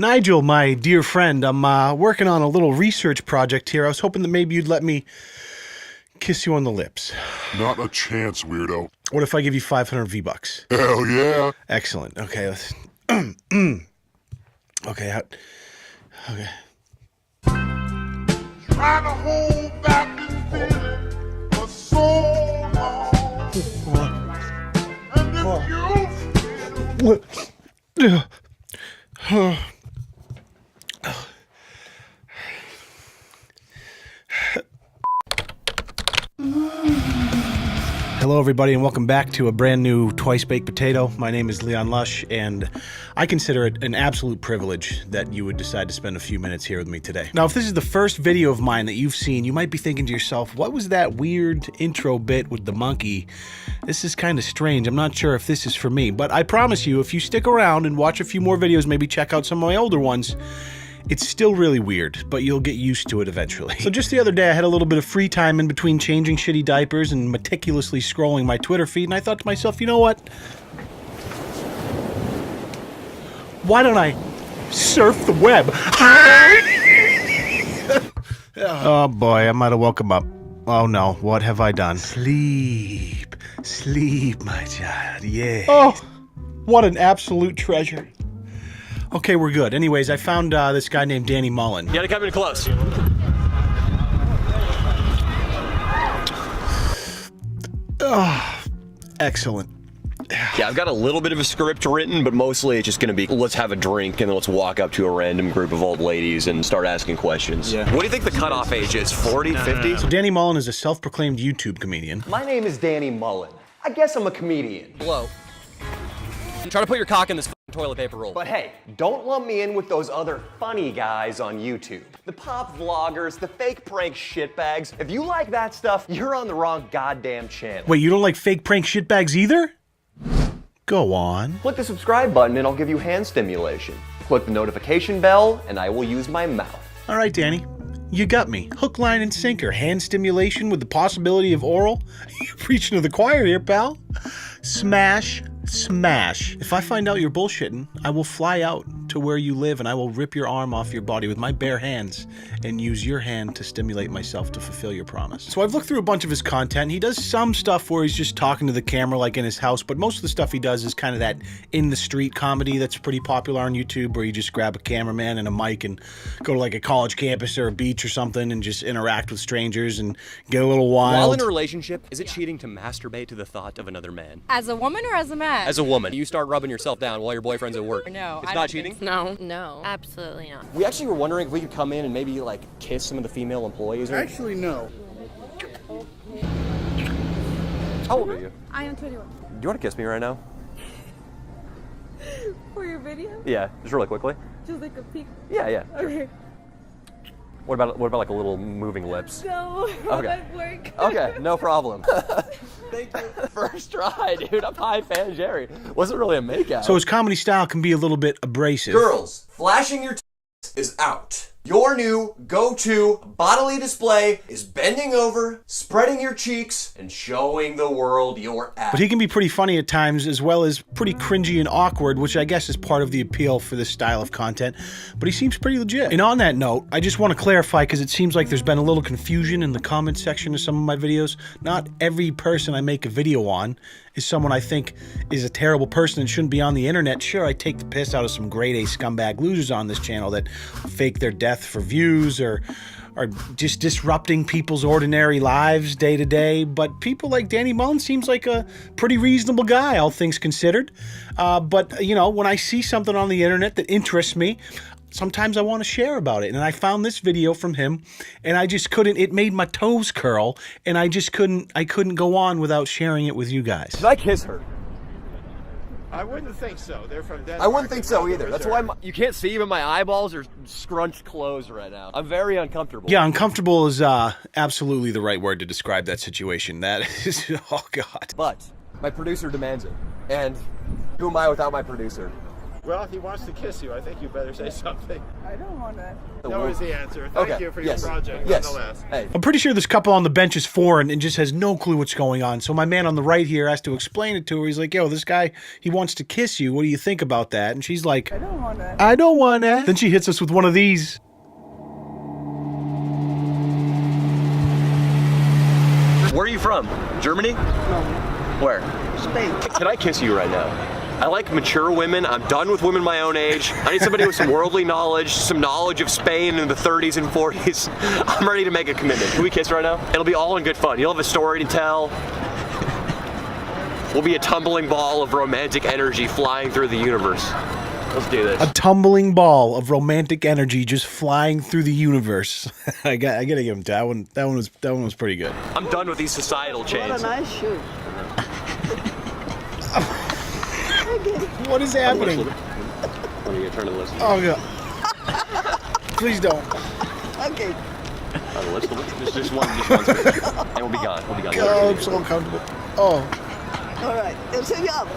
Nigel, my dear friend, I'm working on a little research project here. I was hoping that maybe you'd let me kiss you on the lips. Not a chance, weirdo. What if I give you 500 V-Bucks? Hell yeah. Excellent. Okay, let's... okay, okay. Trying to hold back this feeling for so long. And if you Hello, everybody, and welcome back to a brand new Twice Baked Potato. My name is Leon Lush, and I consider it an absolute privilege that you would decide to spend a few minutes here with me today. Now, if this is the first video of mine that you've seen, you might be thinking to yourself, what was that weird intro bit with the monkey? This is kind of strange. I'm not sure if this is for me, but I promise you, if you stick around and watch a few more videos, maybe check out some of my older ones, it's still really weird, but you'll get used to it eventually. So just the other day, I had a little bit of free time in between changing shitty diapers and meticulously scrolling my Twitter feed, and I thought to myself, you know what? Why don't I surf the web? Oh boy, I might have woke him up. Oh no, what have I done? Sleep. Sleep, my child, yeah. Oh, what an absolute treasure. Okay, we're good. Anyways, I found this guy named Danny Mullen. You gotta come in close. Oh, excellent. Yeah, I've got a little bit of a script written, but mostly it's just gonna be, let's have a drink and then let's walk up to a random group of old ladies and start asking questions. Yeah. What do you think the cutoff age is? 40, 50? So Danny Mullen is a self-proclaimed YouTube comedian. My name is Danny Mullen. I guess I'm a comedian. Blow. Try to put your cock in this toilet paper roll. But hey, don't lump me in with those other funny guys on YouTube. The pop vloggers, the fake prank shitbags. If you like that stuff, you're on the wrong goddamn channel. Wait, you don't like fake prank shitbags either? Go on. Click the subscribe button and I'll give you hand stimulation. Click the notification bell and I will use my mouth. All right, Danny. You got me. Hook, line, and sinker. Hand stimulation with the possibility of oral. You're preaching to the choir here, pal. Smash. Smash. If I find out you're bullshitting, I will fly out to where you live and I will rip your arm off your body with my bare hands and use your hand to stimulate myself to fulfill your promise. So I've looked through a bunch of his content. He does some stuff where he's just talking to the camera like in his house, but most of the stuff he does is kind of that in the street comedy that's pretty popular on YouTube, where you just grab a cameraman and a mic and go to like a college campus or a beach or something and just interact with strangers and get a little wild. While in a relationship, is it cheating to masturbate to the thought of another man? As a woman or as a man? As a woman. You start rubbing yourself down while your boyfriend's at work. No. It's not cheating? No, absolutely not. We actually were wondering if we could come in and maybe like kiss some of the female employees. Or... Actually, no. How old are you? I am 21. Do you want to kiss me right now? For your video? Yeah, just really quickly. Just like a peek? Yeah. Okay. What about like a little moving lips? No, Okay. that work. Okay, no problem. Thank you. First try, dude. I'm high fan Jerry. Wasn't really a makeout. So his comedy style can be a little bit abrasive. Girls, flashing your is out. Your new go-to bodily display is bending over, spreading your cheeks, and showing the world your ass. But he can be pretty funny at times, as well as pretty cringy and awkward, which I guess is part of the appeal for this style of content. But he seems pretty legit. And on that note, I just want to clarify, because it seems like there's been a little confusion in the comment section of some of my videos. Not every person I make a video on is someone I think is a terrible person and shouldn't be on the internet. Sure, I take the piss out of some grade A scumbag losers on this channel that fake their death for views or are just disrupting people's ordinary lives day to day. But people like Danny Mullen seems like a pretty reasonable guy, all things considered. But, you know, when I see something on the internet that interests me, sometimes I want to share about it. And I found this video from him and I just couldn't, it made my toes curl and I couldn't go on without sharing it with you guys. Did I kiss her? I wouldn't think so. They're from Denmark. I wouldn't think so either. That's why you can't see, but my eyeballs are scrunched closed right now. I'm very uncomfortable. Yeah, uncomfortable is absolutely the right word to describe that situation. That is, oh God. But my producer demands it. And who am I without my producer? Well, if he wants to kiss you, I think you better say something. I don't want that. No is the answer. Thank you for your project, nonetheless. Hey. I'm pretty sure this couple on the bench is foreign and just has no clue what's going on. So my man on the right here has to explain it to her. He's like, yo, this guy, he wants to kiss you. What do you think about that? And she's like, I don't want that. I don't want that. Then she hits us with one of these. Where are you from? Germany? No. Where? Spain. Can I kiss you right now? I like mature women. I'm done with women my own age. I need somebody with some worldly knowledge, some knowledge of Spain in the 30s and 40s. I'm ready to make a commitment. Can we kiss right now? It'll be all in good fun. You'll have a story to tell. We'll be a tumbling ball of romantic energy flying through the universe. Let's do this. A tumbling ball of romantic energy just flying through the universe. I gotta give him that one. That one was pretty good. I'm done with these societal chains. What a nice shoe. What is happening? When are you turn to the list? Oh god. Please don't. Okay. On the list? Just one space. And we'll be gone. We'll be gone. Oh, I'm so uncomfortable. Oh. All right. Let's hang up.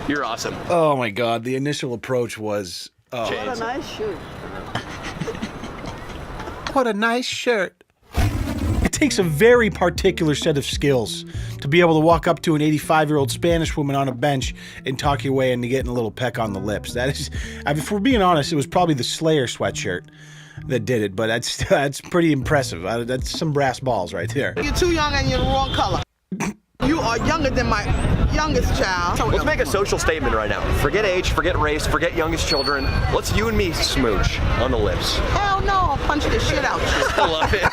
You're awesome. Oh my god. The initial approach was What a nice shoe. what a nice shirt. It takes a very particular set of skills to be able to walk up to an 85-year-old Spanish woman on a bench and talk your way into getting a little peck on the lips. That is, I mean, if we're being honest, it was probably the Slayer sweatshirt that did it, but that's pretty impressive. That's some brass balls right there. You're too young and you're the wrong color. You are younger than my youngest child. Let's make a social statement right now. Forget age, forget race, forget youngest children. Let's you and me smooch on the lips. Hell no, I'll punch the shit out you. I love it.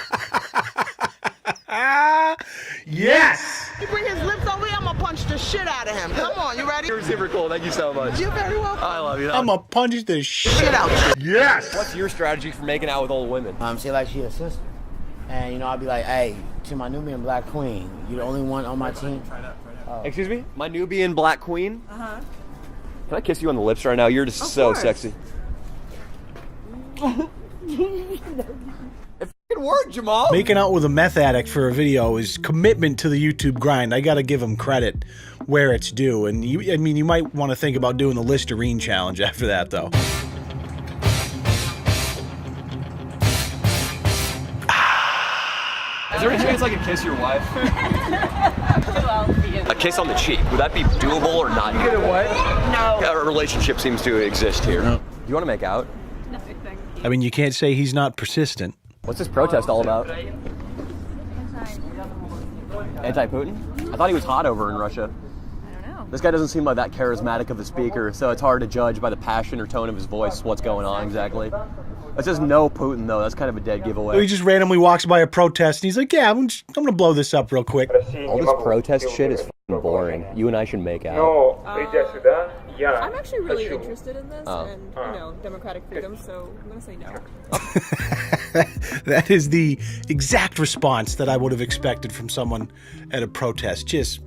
Yes! You bring his lips over here, I'm gonna punch the shit out of him. Come on, you ready? You're super cool. Thank you so much. You're very welcome. I love you. I'm gonna punch the shit. Shit out you. Yes! What's your strategy for making out with old women? Say like she a sister. And, you know, I'll be like, hey, to my Nubian black queen, you the only one on my team. Excuse me? My Nubian black queen? Uh-huh. Can I kiss you on the lips right now? You're just so sexy. It worked, Jamal. Making out with a meth addict for a video is commitment to the YouTube grind. I gotta give him credit where it's due. And you might want to think about doing the Listerine challenge after that, though. Is there any chance I can kiss your wife? A kiss on the cheek. Would that be doable or not? You get a what? No. A relationship seems to exist here. No. You want to make out? No, thanks. I mean, you can't say he's not persistent. What's this protest all about? Anti-Putin? I thought he was hot over in Russia. I don't know. This guy doesn't seem like that charismatic of a speaker, so it's hard to judge by the passion or tone of his voice what's going on exactly. It says no Putin, though. That's kind of a dead giveaway. He just randomly walks by a protest, and he's like, yeah, I'm gonna blow this up real quick. All this protest shit is f***ing boring. You and I should make out. I'm actually really interested in this and, you know, democratic freedom, so I'm going to say no. That is the exact response that I would have expected from someone at a protest. Just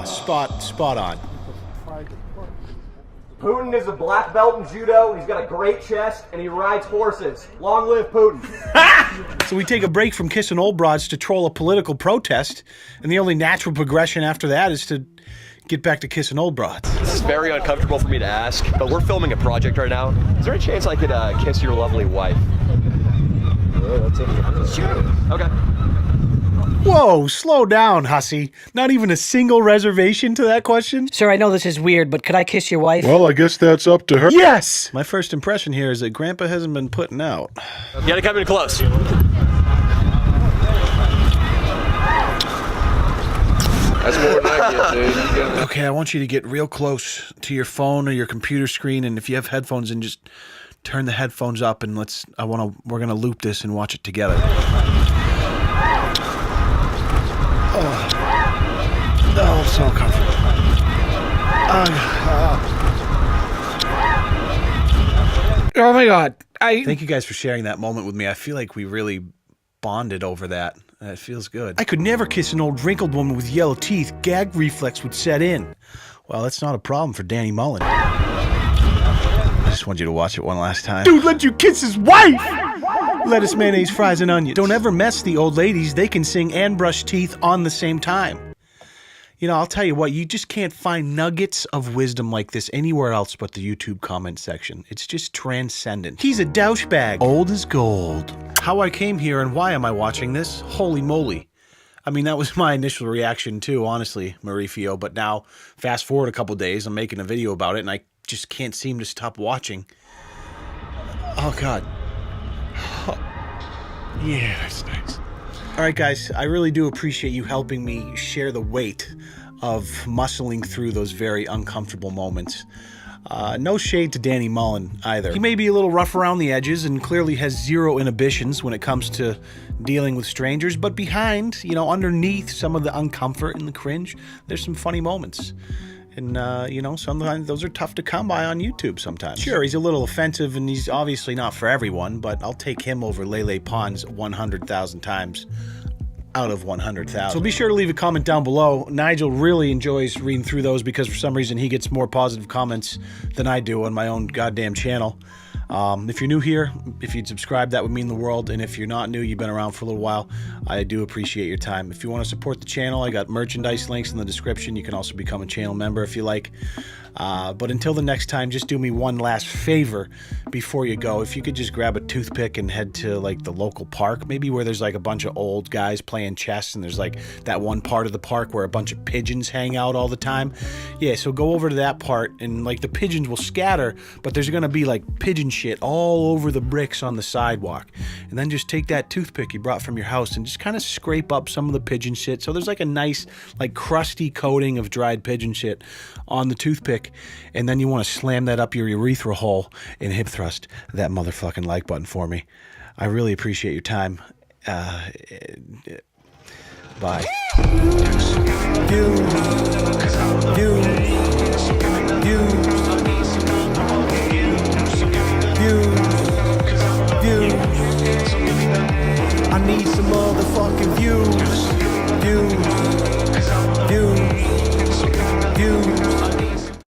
spot on. Putin is a black belt in judo, he's got a great chest, and he rides horses. Long live Putin. So we take a break from kissing old broads to troll a political protest, and the only natural progression after that is to get back to kissing old broads. This is very uncomfortable for me to ask, but we're filming a project right now. Is there a chance I could kiss your lovely wife? Sure. Okay. Whoa, slow down, hussy. Not even a single reservation to that question? Sir, I know this is weird, but could I kiss your wife? Well, I guess that's up to her. Yes! My first impression here is that Grandpa hasn't been putting out. You gotta come in close. That's more than I get, dude. Okay, I want you to get real close to your phone or your computer screen, and if you have headphones in, just turn the headphones up and we're gonna loop this and watch it together. Oh, so comfortable. Oh my God. Thank you guys for sharing that moment with me. I feel like we really bonded over that. It feels good. I could never kiss an old wrinkled woman with yellow teeth. Gag reflex would set in. Well, that's not a problem for Danny Mullen. I just want you to watch it one last time. Dude, let you kiss his wife! Lettuce, mayonnaise, fries, and onions. Don't ever mess the old ladies. They can sing and brush teeth on the same time. You know, I'll tell you what, you just can't find nuggets of wisdom like this anywhere else but the YouTube comment section. It's just transcendent. He's a douchebag. Old as gold. How I came here and why am I watching this? Holy moly. I mean, that was my initial reaction too, honestly, Marifio, but now, fast forward a couple days, I'm making a video about it and I just can't seem to stop watching. Oh, God. Oh. Yeah, that's nice. All right, guys, I really do appreciate you helping me share the weight of muscling through those very uncomfortable moments. No shade to Danny Mullen either. He may be a little rough around the edges and clearly has zero inhibitions when it comes to dealing with strangers, but behind, you know, underneath some of the uncomfort and the cringe, there's some funny moments. And, you know, sometimes those are tough to come by on YouTube sometimes. Sure, he's a little offensive and he's obviously not for everyone, but I'll take him over Lele Pons 100,000 times out of 100,000. So be sure to leave a comment down below. Nigel really enjoys reading through those because for some reason he gets more positive comments than I do on my own goddamn channel. If you're new here, if you'd subscribe, that would mean the world. And if you're not new, you've been around for a little while, I do appreciate your time. If you want to support the channel, I got merchandise links in the description. You can also become a channel member if you like. But until the next time, just do me one last favor before you go. If you could just grab a toothpick and head to like the local park, maybe where there's like a bunch of old guys playing chess and there's like that one part of the park where a bunch of pigeons hang out all the time. Yeah, so go over to that part and like the pigeons will scatter, but there's gonna be like pigeon shit all over the bricks on the sidewalk. And then just take that toothpick you brought from your house and just kind of scrape up some of the pigeon shit. So there's like a nice like crusty coating of dried pigeon shit on the toothpick. And then you want to slam that up your urethra hole and hip thrust that motherfucking like button for me. I really appreciate your time. Bye. You.